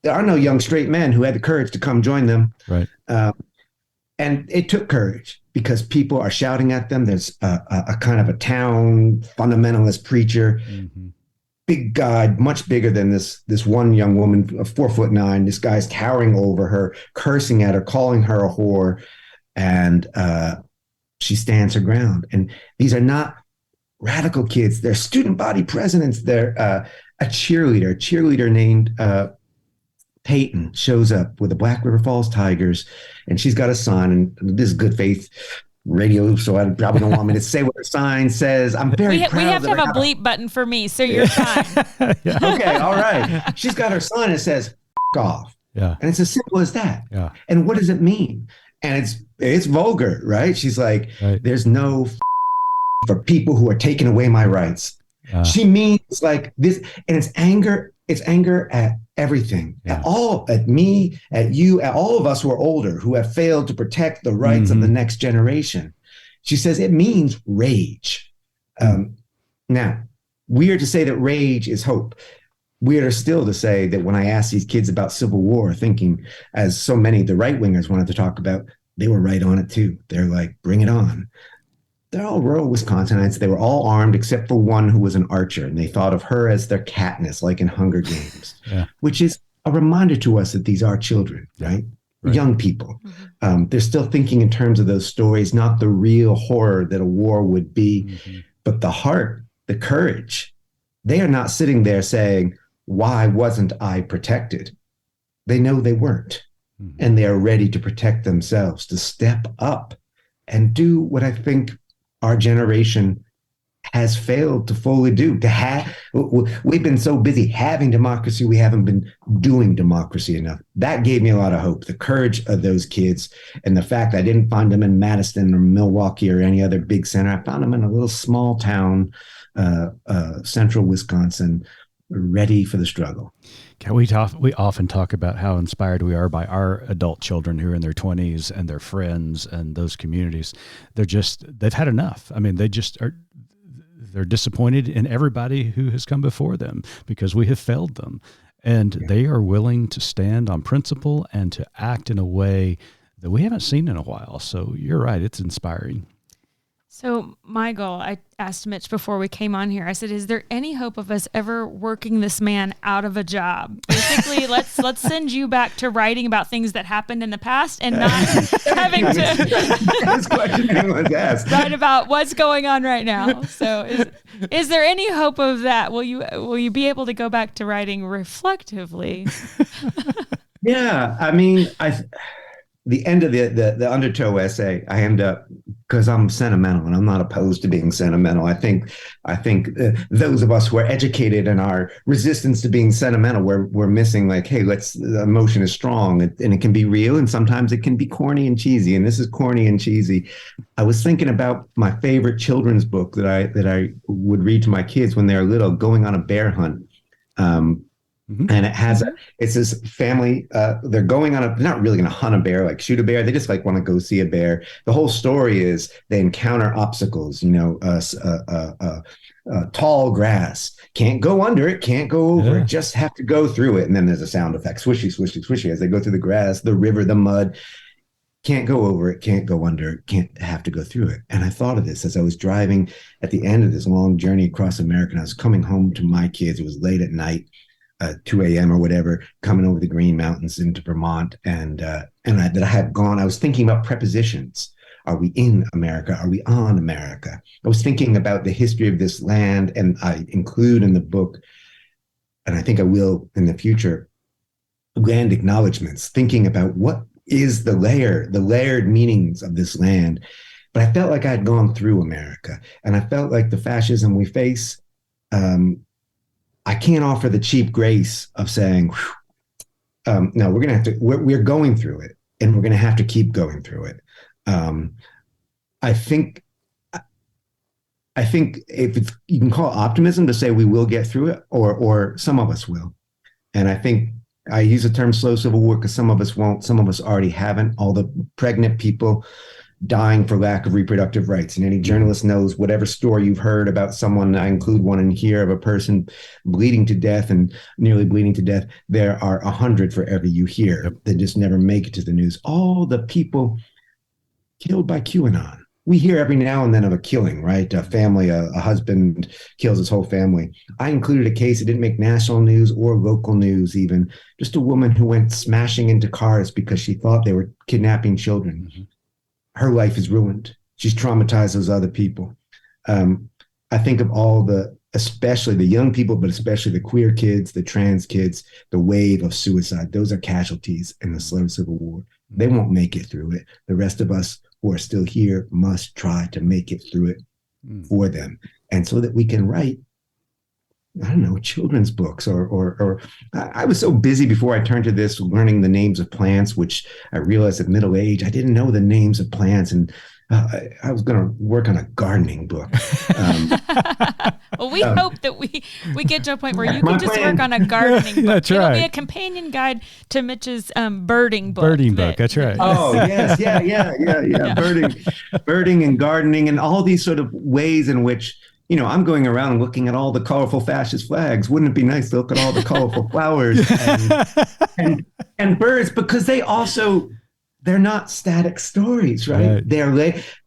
there are no young straight men who had the courage to come join them. Right. And it took courage because people are shouting at them. There's a kind of a town fundamentalist preacher, big guy, much bigger than this one young woman, 4'9". This guy's towering over her, cursing at her, calling her a whore. And she stands her ground. And these are not radical kids. They're student body presidents. They're a cheerleader named Peyton shows up with the Black River Falls Tigers, and she's got a sign, and this is good faith radio, so I probably don't want me to say what her sign says. I'm very proud. We have to have a bleep button for me, so you're fine. Okay, all right. She's got her sign that says "F off." Yeah. And it's as simple as that. Yeah. And what does it mean? And it's vulgar, right? She's like, there's no for people who are taking away my rights. She means like this, and it's anger at everything, at me, at you, at all of us who are older, who have failed to protect the rights of the next generation. She says it means rage. Now, we are to say that rage is hope. We are still to say that when I asked these kids about Civil War, thinking, as so many of the right-wingers wanted to talk about, they were right on it too. They're like, bring it on. They're all rural Wisconsinites. They were all armed except for one who was an archer, and they thought of her as their Katniss, like in Hunger Games, which is a reminder to us that these are children, right? Young people. They're still thinking in terms of those stories, not the real horror that a war would be, but the heart, the courage. They are not sitting there saying, why wasn't I protected? They know they weren't, and they are ready to protect themselves, to step up and do what I think our generation has failed to fully do. We've been so busy having democracy, we haven't been doing democracy enough. That gave me a lot of hope. The courage of those kids, and the fact I didn't find them in Madison or Milwaukee or any other big center. I found them in a little small town, central Wisconsin, ready for the struggle. We often talk about how inspired we are by our adult children who are in their 20s and their friends and those communities. They've had enough. I mean, they're disappointed in everybody who has come before them because we have failed them. And they are willing to stand on principle and to act in a way that we haven't seen in a while. So you're right. It's inspiring. So my goal, I asked Mitch before we came on here, I said, is there any hope of us ever working this man out of a job? Basically, let's send you back to writing about things that happened in the past and not having to this question anyone's asked. write about what's going on right now. So is there any hope of that? Will you be able to go back to writing reflectively? Yeah, I mean, the end of the Undertow essay, I end up, because I'm sentimental and I'm not opposed to being sentimental. I think those of us who are educated in our resistance to being sentimental, we're missing like, hey, the emotion is strong and it can be real, and sometimes it can be corny and cheesy. And this is corny and cheesy. I was thinking about my favorite children's book that I would read to my kids when they were little, Going on a Bear Hunt. And it's this family, they're going on they're not really going to hunt a bear, like shoot a bear. They just like want to go see a bear. The whole story is they encounter obstacles, tall grass, can't go under it, can't go over it, just have to go through it. And then there's a sound effect, swishy, swishy, swishy, as they go through the grass, the river, the mud, can't go over it, can't go under it, can't have to go through it. And I thought of this as I was driving at the end of this long journey across America, and I was coming home to my kids. It was late at night. 2 a.m. or whatever, coming over the Green Mountains into Vermont, I was thinking about prepositions. Are we in America? Are we on America? I was thinking about the history of this land, and I include in the book, and I think I will in the future, land acknowledgments, thinking about what is the layered meanings of this land. But I felt like I had gone through America, and I felt like the fascism we face, I can't offer the cheap grace of saying, no, we're going to have to, we're going through it, and we're going to have to keep going through it. I think if it's, you can call it optimism to say we will get through it, or some of us will. And I think I use the term slow civil war because some of us won't, some of us already haven't. All the pregnant people dying for lack of reproductive rights. And any journalist knows whatever story you've heard about someone, I include one in here, of a person bleeding to death and nearly bleeding to death. There are 100 for every you hear that just never make it to the news. All the people killed by QAnon. We hear every now and then of a killing, right? A family, a husband kills his whole family. I included a case that didn't make national news or local news even. Just a woman who went smashing into cars because she thought they were kidnapping children. Mm-hmm. Her life is ruined. She's traumatized those other people. I think of all especially the young people, but especially the queer kids, the trans kids, the wave of suicide. Those are casualties in the slow civil war. They won't make it through it. The rest of us who are still here must try to make it through it for them. And so that we can write, I don't know, children's books or I was so busy before I turned to this, learning the names of plants, which I realized at middle age, I didn't know the names of plants. And I was going to work on a gardening book. Well, we hope that we get to a point where you can just work on a gardening book. That's right. It'll be a companion guide to Mitch's birding book. Birding book, that's right. Oh, yes, yeah. Birding and gardening and all these sort of ways in which, you know, I'm going around and looking at all the colorful fascist flags. Wouldn't it be nice to look at all the colorful flowers and birds? Because they're not static stories, right? They're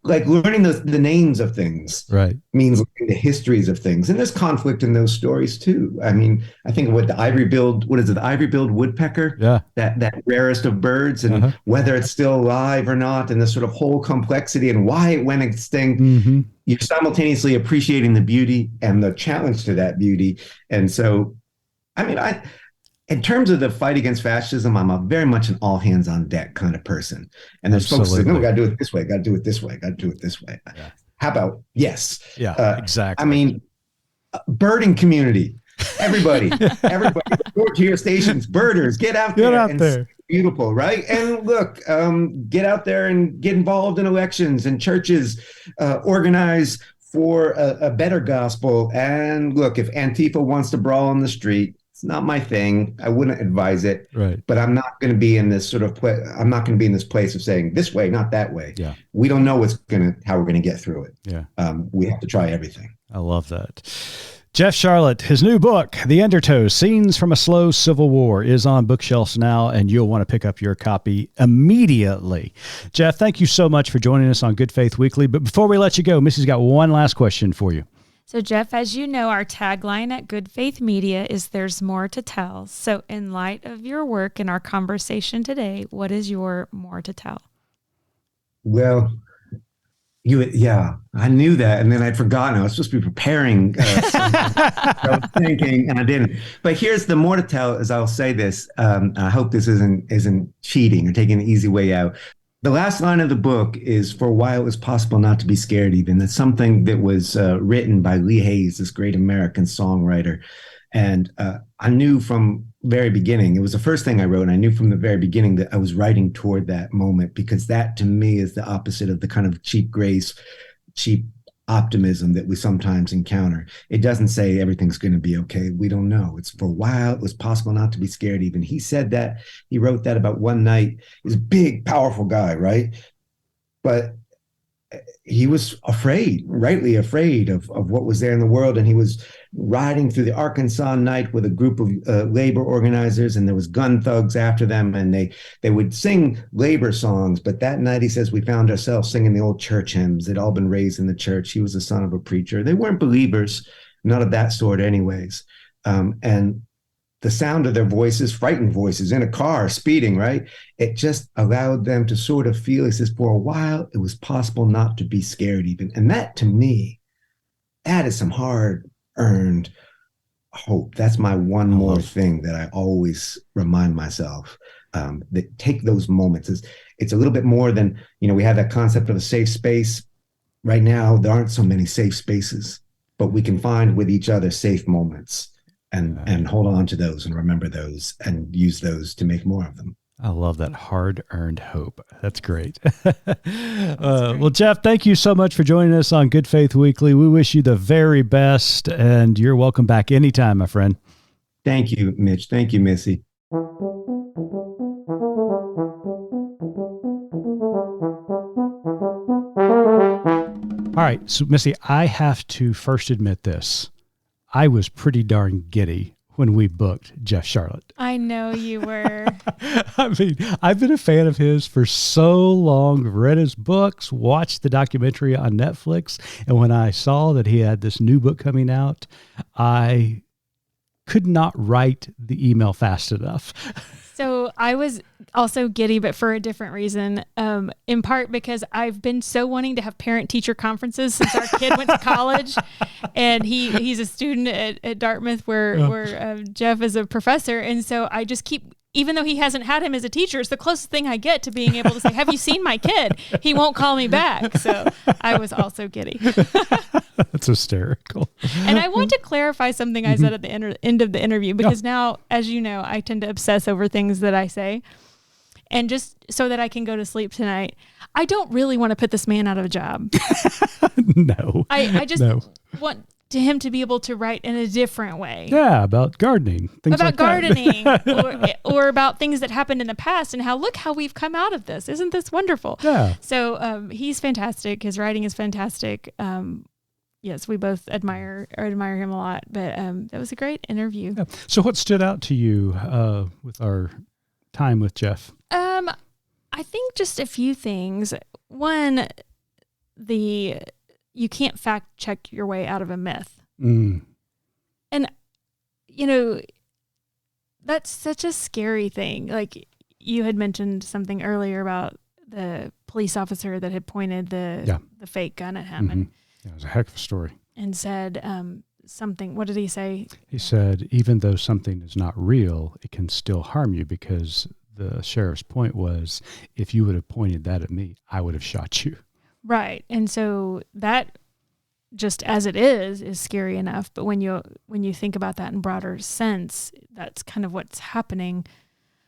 like learning the names of things, right? Means learning the histories of things. And there's conflict in those stories too. I mean, I think of the ivory-billed woodpecker, that rarest of birds, and whether it's still alive or not, and the sort of whole complexity and why it went extinct. Mm-hmm. You're simultaneously appreciating the beauty and the challenge to that beauty. And so, I mean, in terms of the fight against fascism, I'm very much an all hands on deck kind of person. And there's folks like, no, we got to do it this way, got to do it this way, got to do it this way. Yeah. How about yes? Yeah, exactly. I mean, birding community, everybody, report to your stations, birders, get out there. It's beautiful, right? And look, get out there and get involved in elections and churches, organize for a better gospel. And look, if Antifa wants to brawl on the street, not my thing. I wouldn't advise it. Right. But I'm not going to be in this sort of I'm not going to be in this place of saying this way, not that way. Yeah. We don't know how we're going to get through it. Yeah. We have to try everything. I love that. Jeff Sharlet, his new book, The Undertow, Scenes from a Slow Civil War, is on bookshelves now, and you'll want to pick up your copy immediately. Jeff, thank you so much for joining us on Good Faith Weekly. But before we let you go, Missy's got one last question for you. So, Jeff, as you know, our tagline at Good Faith Media is "There's more to tell." So, in light of your work and our conversation today, what is your more to tell? Well, I knew that, and then I'd forgotten. I was supposed to be preparing. I was thinking, and I didn't. But here's the more to tell. As I'll say this, I hope this isn't cheating or taking the easy way out. The last line of the book is, "For a while it was possible not to be scared even." That's something that was written by Lee Hayes, this great American songwriter. And I knew from very beginning, it was the first thing I wrote, and I knew from the very beginning that I was writing toward that moment, because that to me is the opposite of the kind of cheap grace, cheap optimism that we sometimes encounter. It doesn't say everything's going to be okay. We don't know. It's for a while it was possible not to be scared even. He said that. He wrote that about one night. He's a big, powerful guy, right? But he was afraid, rightly afraid of what was there in the world. And he was riding through the Arkansas night with a group of labor organizers, and there was gun thugs after them, and they would sing labor songs. But that night, he says, we found ourselves singing the old church hymns. They'd all been raised in the church. He was the son of a preacher. They weren't believers, not of that sort anyways. And the sound of their voices, frightened voices in a car, speeding, right? It just allowed them to sort of feel, he says, for a while, it was possible not to be scared even. And that, to me, that is some hard earned hope. That's my one more thing that I always remind myself, that take those moments. It's a little bit more than, we have that concept of a safe space. Right now, there aren't so many safe spaces, but we can find with each other safe moments. And hold on to those and remember those and use those to make more of them. I love that hard-earned hope. That's great. Well, Jeff, thank you so much for joining us on Good Faith Weekly. We wish you the very best, and you're welcome back anytime, my friend. Thank you, Mitch. Thank you, Missy. All right, so Missy, I have to first admit this. I was pretty darn giddy when we booked Jeff Sharlet. I know you were. I mean, I've been a fan of his for so long, read his books, watched the documentary on Netflix, and when I saw that he had this new book coming out, I could not write the email fast enough. So I was also giddy, but for a different reason, in part because I've been so wanting to have parent-teacher conferences since our kid went to college, and he's a student at Dartmouth where Jeff is a professor, and so I just keep, even though he hasn't had him as a teacher, it's the closest thing I get to being able to say, have you seen my kid? He won't call me back. So I was also giddy. That's hysterical. And I want to clarify something I said at the end of the interview, because now, as you know, I tend to obsess over things that I say. And just so that I can go to sleep tonight, I don't really want to put this man out of a job. No. I just want him to be able to write in a different way. Yeah, about gardening. Things about like gardening or about things that happened in the past and look how we've come out of this. Isn't this wonderful? Yeah. So he's fantastic. His writing is fantastic. Yes, we both admire him a lot, but that was a great interview. Yeah. So what stood out to you with our time with Jeff? I think just a few things. One, you can't fact check your way out of a myth. Mm. And, that's such a scary thing. Like, you had mentioned something earlier about the police officer that had pointed the fake gun at him. Mm-hmm. And it was a heck of a story. And said something, what did he say? He said, even though something is not real, it can still harm you, because the sheriff's point was, if you would have pointed that at me, I would have shot you. Right. And so that, just as it is scary enough. But when you think about that in broader sense, that's kind of what's happening.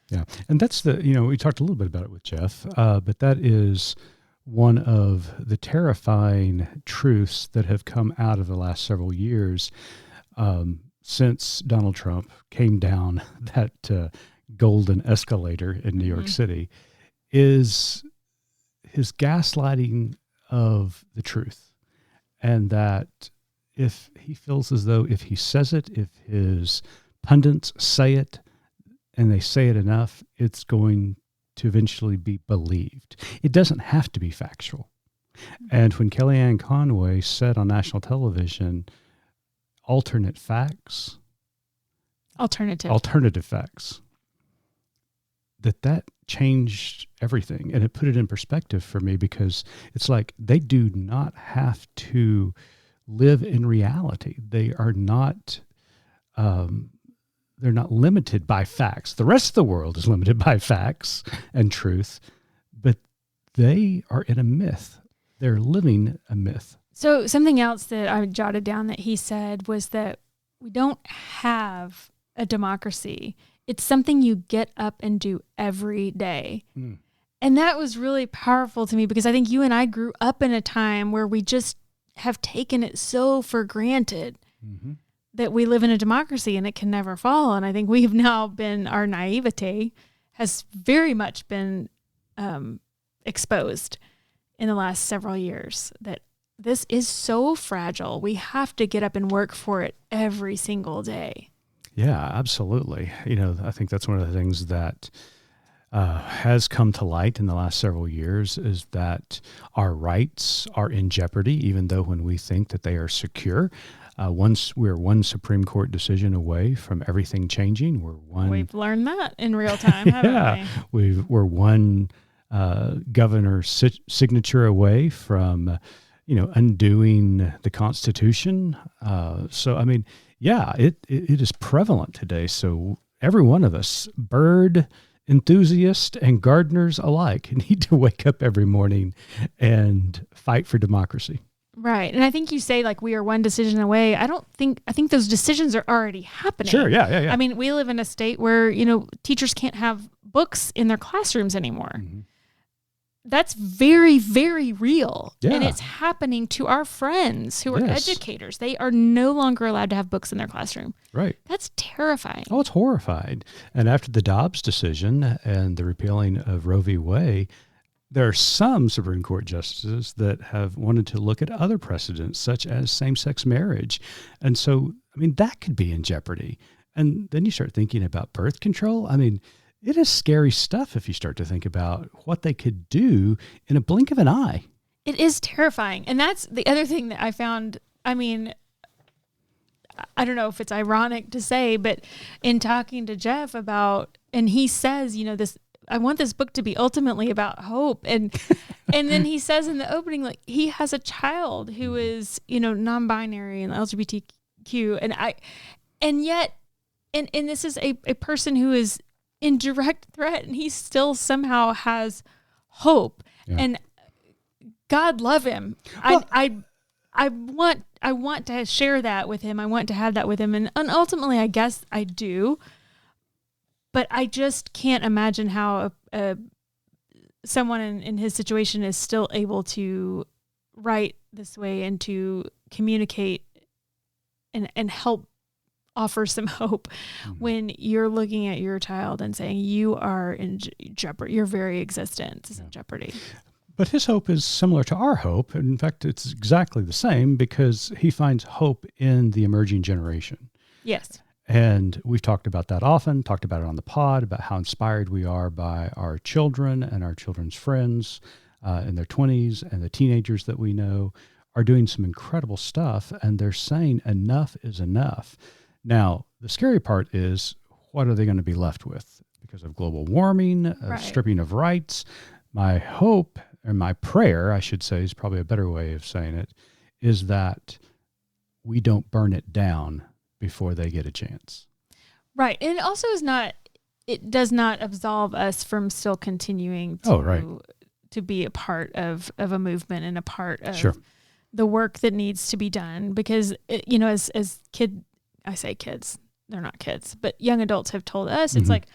Yeah. And that's we talked a little bit about it with Jeff, but that is one of the terrifying truths that have come out of the last several years since Donald Trump came down that golden escalator in New York City, is his gaslighting of the truth. And that if he feels as though if he says it, if his pundits say it, and they say it enough, it's going to eventually be believed. It doesn't have to be factual. And when Kellyanne Conway said on national television, alternative facts, that changed everything. And it put it in perspective for me, because it's like they do not have to live in reality. They are not, they're not limited by facts. The rest of the world is limited by facts and truth, but they are in a myth. They're living a myth. So something else that I jotted down that he said was that we don't have a democracy. It's something you get up and do every day. Mm. And that was really powerful to me, because I think you and I grew up in a time where we just have taken it so for granted that we live in a democracy and it can never fall. And I think we've now been, our naivete has very much been exposed in the last several years, that this is so fragile. We have to get up and work for it every single day. Yeah, absolutely. I think that's one of the things that has come to light in the last several years, is that our rights are in jeopardy, even though when we think that they are secure. We're one Supreme Court decision away from everything changing. We've learned that in real time, haven't we? We're one governor's signature away from, undoing the Constitution. So, I mean, yeah, it is prevalent today. So every one of us, bird enthusiasts and gardeners alike, need to wake up every morning and fight for democracy. Right. And I think you say like we are one decision away. I think those decisions are already happening. Sure. Yeah. I mean, we live in a state where, teachers can't have books in their classrooms anymore. Mm-hmm. That's very, very real. Yeah. And it's happening to our friends who are educators. They are no longer allowed to have books in their classroom. Right. That's terrifying. Oh, it's horrifying. And after the Dobbs decision and the repealing of Roe v. Wade, there are some Supreme Court justices that have wanted to look at other precedents, such as same-sex marriage. And so, I mean, that could be in jeopardy. And then you start thinking about birth control. I mean, it is scary stuff if you start to think about what they could do in a blink of an eye. It is terrifying. And that's the other thing that I found. I mean, I don't know if it's ironic to say, but in talking to Jeff about, and he says, I want this book to be ultimately about hope. And then he says in the opening, like, he has a child who is, non-binary and LGBTQ. And yet this is a person who is in direct threat, and he still somehow has hope. Yeah. And God love him. Well, I want to share that with him. I want to have that with him. And ultimately, I guess I do. But I just can't imagine how someone in his situation is still able to write this way and to communicate and help offer some hope when you're looking at your child and saying you are in jeopardy. Your very existence is in jeopardy. But his hope is similar to our hope. In fact, it's exactly the same because he finds hope in the emerging generation. Yes. And we've talked about that often, talked about it on the pod, about how inspired we are by our children and our children's friends in their 20s, and the teenagers that we know are doing some incredible stuff, and they're saying enough is enough. Now, the scary part is, what are they going to be left with? Because of global warming, stripping of rights. My hope, or my prayer, I should say, is probably a better way of saying it, is that we don't burn it down before they get a chance. Right. And it also it does not absolve us from still continuing to be a part of a movement and a part of the work that needs to be done. Because, as I say kids, they're not kids, but young adults have told us, it's like,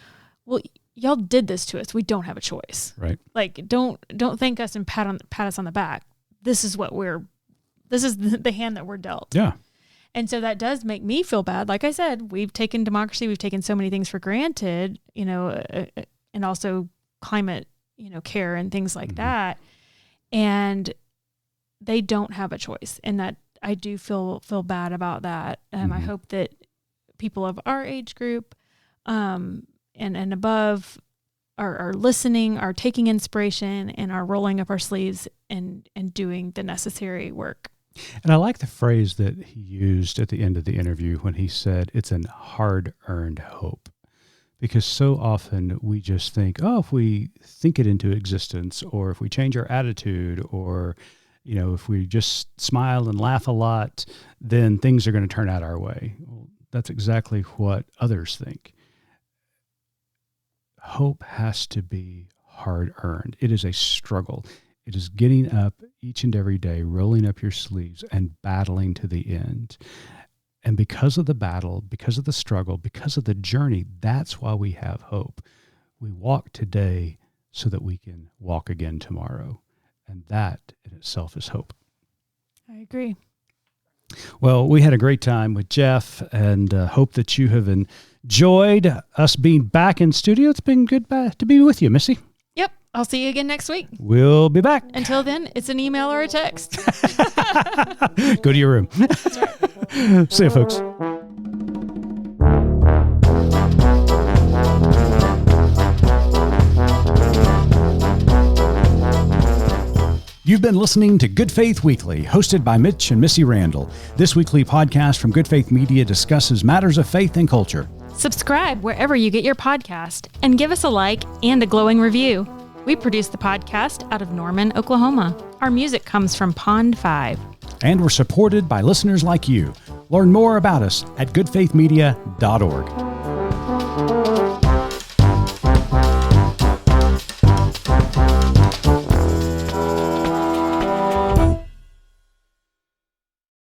well, y'all did this to us. We don't have a choice. Right. Like, don't thank us and pat us on the back. This is the hand that we're dealt. Yeah. And so that does make me feel bad. Like I said, we've taken democracy, we've taken so many things for granted, and also climate, care and things like that. And they don't have a choice. And that I do feel bad about that. I hope that people of our age group and above are listening, are taking inspiration, and are rolling up our sleeves and doing the necessary work. And I like the phrase that he used at the end of the interview when he said it's an hard-earned hope. Because so often we just think, if we think it into existence, or if we change our attitude, or if we just smile and laugh a lot, then things are going to turn out our way. Well, that's exactly what others think. Hope has to be hard-earned. It is a struggle. It is getting up each and every day, rolling up your sleeves and battling to the end. And because of the battle, because of the struggle, because of the journey, that's why we have hope. We walk today so that we can walk again tomorrow. And that in itself is hope. I agree. Well, we had a great time with Jeff, and hope that you have enjoyed us being back in studio. It's been good to be with you, Missy. Yep. I'll see you again next week. We'll be back. Until then, it's an email or a text. Go to your room. That's right. See you, folks. You've been listening to Good Faith Weekly, hosted by Mitch and Missy Randall. This weekly podcast from Good Faith Media discusses matters of faith and culture. Subscribe wherever you get your podcast and give us a like and a glowing review. We produce the podcast out of Norman, Oklahoma. Our music comes from Pond 5. And we're supported by listeners like you. Learn more about us at goodfaithmedia.org.